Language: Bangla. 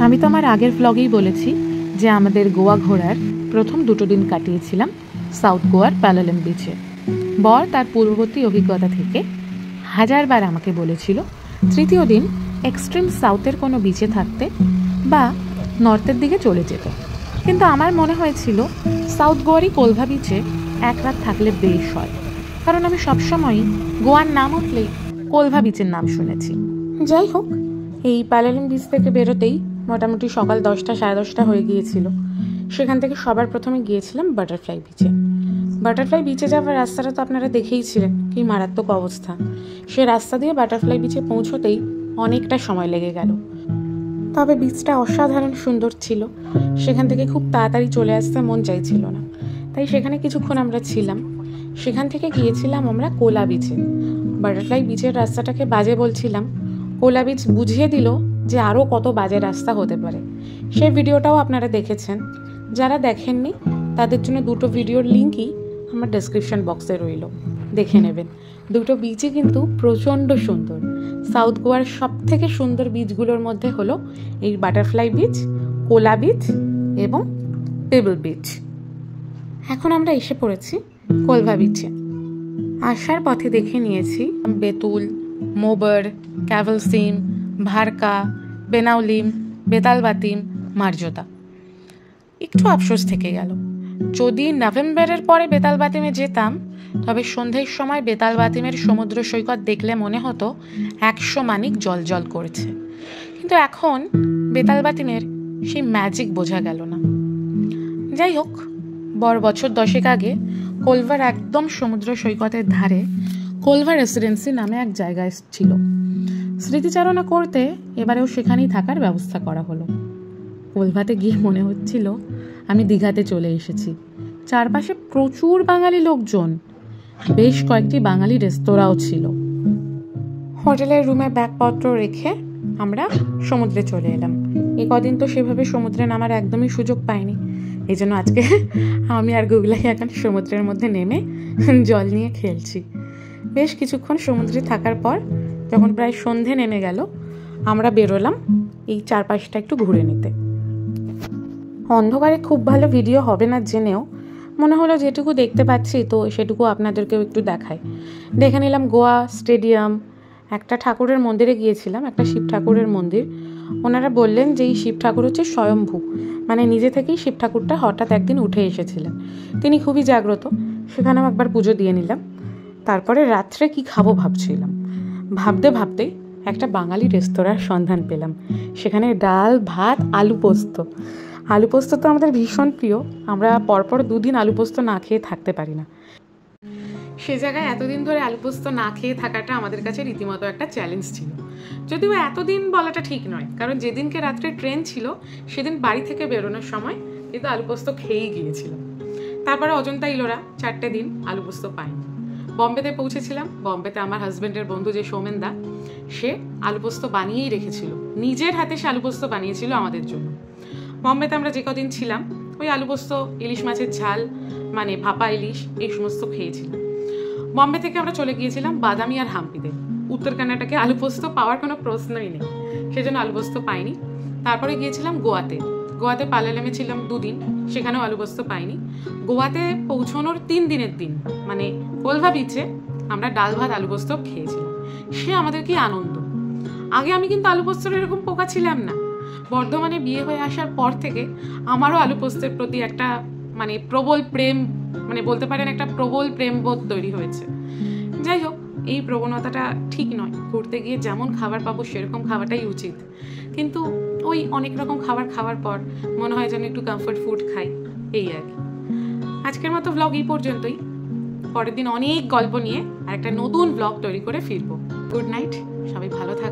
আমি তো আমার আগের ব্লগেই বলেছি যে আমাদের গোয়া ঘোরার প্রথম 2 দিন কাটিয়েছিলাম সাউথ গোয়ার প্যালালেম বিচে। বর তার পূর্ববর্তী অভিজ্ঞতা থেকে হাজারবার আমাকে বলেছিল তৃতীয় দিন এক্সট্রিম সাউথের কোনো বিচে থাকতে বা নর্থের দিকে চলে যেত, কিন্তু আমার মনে হয়েছিল সাউথ গোয়ারই কোলভা বিচে এক রাত থাকলে বেশ হয়, কারণ আমি সবসময়ই গোয়ার নাম উঠলেই কোলভা বিচের নাম শুনেছি। যাই হোক, এই প্যালালেম বিচ থেকে বেরোতেই মোটামুটি সকাল 10টা সাড়ে 10টা হয়ে গিয়েছিল। সেখান থেকে সবার প্রথমে গিয়েছিলাম বাটারফ্লাই বিচে। বাটারফ্লাই বিচে যাওয়ার রাস্তাটা তো আপনারা দেখেইছিলেন, কি মারাত্মক অবস্থা। সে রাস্তা দিয়ে বাটারফ্লাই বিচে পৌঁছতেই অনেকটা সময় লেগে গেল, তবে বিচটা অসাধারণ সুন্দর ছিল। সেখান থেকে খুব তাড়াতাড়ি চলে আসতে মন চাইছিল না, তাই সেখানে কিছুক্ষণ আমরা ছিলাম। সেখান থেকে গিয়েছিলাম আমরা কোলা বিচে। বাটারফ্লাই বিচের রাস্তাটাকে বাজে বলছিলাম, কোলা বিচ বুঝিয়ে দিল যে আরও কত বাজে রাস্তা হতে পারে। সেই ভিডিওটাও আপনারা দেখেছেন। যারা দেখেননি তাদের জন্য 2টো ভিডিওর লিঙ্কই আমার ডেসক্রিপশন বক্সে রইল, দেখে নেবেন। 2টো বিচই কিন্তু প্রচণ্ড সুন্দর। সাউথ গোয়ার সব থেকে সুন্দর বিচগুলোর মধ্যে হলো এই বাটারফ্লাই বিচ, কোলা বিচ এবং পেবল বিচ। এখন আমরা এসে পড়েছি কোলভা বিচে। আসার পথে দেখে নিয়েছি বেতুল, মোবর, ক্যাভেলসিম, ভারকা, বেনাউলিম, বেতালবাতিম, মার্জোদা। একটু আফসোস থেকে গেল, যদি নভেম্বরের পরে বেতালবাতিমে যেতাম তবে সন্ধ্যের সময় বেতালবাতিমের সমুদ্র সৈকত দেখলে মনে হতো 100 মানিক জল জল করছে, কিন্তু এখন বেতালবাতিমের সেই ম্যাজিক বোঝা গেল না। যাই হোক, বছর 10 আগে কোলভার একদম সমুদ্র সৈকতের ধারে কোলভা রেসিডেন্সি নামে এক জায়গায় ছিল। স্মৃতিচারণা করতে এবারেও সেখানেই থাকার ব্যবস্থা করা হলো। কোলভাতে গিয়ে মনে হচ্ছিল আমি দীঘাতে চলে এসেছি। চারপাশে প্রচুর বাঙালি লোকজন, বেশ কয়েকটি বাঙালি রেস্তোরাঁও ছিল। হোটেলের রুমে ব্যাগপত্র রেখে আমরা সমুদ্রে চলে এলাম। এ কদিন তো সেভাবে সমুদ্রে নামার একদমই সুযোগ পাইনি, এই জন্য আজকে আমি আর গুগলাই এখন সমুদ্রের মধ্যে নেমে জল নিয়ে খেলছি। বেশ কিছুক্ষণ সমুদ্রে থাকার পর যখন প্রায় সন্ধে নেমে গেল, আমরা বেরোলাম এই চারপাশটা একটু ঘুরে নিতে। অন্ধকারে খুব ভালো ভিডিও হবে না জেনেও মনে হলো যেটুকু দেখতে পাচ্ছি তো সেটুকু আপনাদেরকেও একটু দেখাই। দেখে নিলাম গোয়া স্টেডিয়াম। একটা ঠাকুরের মন্দিরে গিয়েছিলাম, একটা শিব ঠাকুরের মন্দির। ওনারা বললেন যে এই শিব ঠাকুর হচ্ছে স্বয়ম্ভু, মানে নিজে থেকেই শিব ঠাকুরটা হঠাৎ একদিন উঠে এসেছিলেন। তিনি খুবই জাগ্রত। সেখানেও একবার পুজো দিয়ে নিলাম। তারপরে রাত্রে কি খাবো ভাবছিলাম, ভাবতে ভাবতেই একটা বাঙালি রেস্তোরাঁর সন্ধান পেলাম। সেখানে ডাল ভাত আলু পোস্ত। আলু পোস্ত তো আমাদের ভীষণ প্রিয়, আমরা পরপর 2 দিন আলু পোস্ত না খেয়ে থাকতে পারি না। সে জায়গায় এতদিন ধরে আলু পোস্ত না খেয়ে থাকাটা আমাদের কাছে রীতিমতো একটা চ্যালেঞ্জ ছিল। যদিও এতদিন বলাটা ঠিক নয়, কারণ যেদিনকে রাত্রে ট্রেন ছিল সেদিন বাড়ি থেকে বেরোনোর সময় কিন্তু আলু পোস্ত খেয়েই গিয়েছিল। তারপরে অজন্তা ইলোরা 4টে দিন আলু পোস্ত পাইনি। বম্বেতে পৌঁছেছিলাম। বম্বেতে আমার হাজব্যান্ডের বন্ধু যে সৌমেন দা, সে আলু পোস্ত বানিয়েই রেখেছিল, নিজের হাতে সে আলু পোস্ত বানিয়েছিল আমাদের জন্য। বম্বেতে আমরা যে কদিন ছিলাম ওই আলু পোস্ত, ইলিশ মাছের ঝাল মানে ভাপা ইলিশ, এই সমস্ত খেয়েছিলাম। বম্বে থেকে আমরা চলে গিয়েছিলাম বাদামি আর হাম্পিতে। উত্তর কর্ণাটকে আলু পোস্ত পাওয়ার কোনো প্রশ্নই নেই, সেজন্য আলু পোস্ত পাইনি। তারপরে গিয়েছিলাম গোয়াতে। গোয়াতে প্যালালেমে ছিলাম 2 দিন, সেখানেও আলু পোস্ত পাইনি। গোয়াতে পৌঁছানোর 3 দিনের দিন মানে কোলভা বিচে আমরা ডাল ভাত আলু পোস্ত খেয়েছিলাম। সে আমাদের কি আনন্দ! আগে আমি কিন্তু আলু পোস্তর এরকম পোকা ছিলাম না। বর্ধমানে বিয়ে হয়ে আসার পর থেকে আমারও আলু পোস্তের প্রতি একটা মানে প্রবল প্রেম, মানে বলতে পারেন একটা প্রবল প্রেমবোধ তৈরি হয়েছে। যাই হোক, এই প্রবণতাটা ঠিক নয়। ঘুরতে গিয়ে যেমন খাবার পাবো সেরকম খাওয়াটাই উচিত, কিন্তু ওই অনেক রকম খাবার খাওয়ার পর মনে হয় যেন একটু কমফর্ট ফুড খাই, এই আর কি। আজকের মতো ব্লগ এই পর্যন্তই। পরের দিন অনেক গল্প নিয়ে আর একটা নতুন ব্লগ তৈরি করে ফিরবো। গুড নাইট, সবাই ভালো থাকবেন।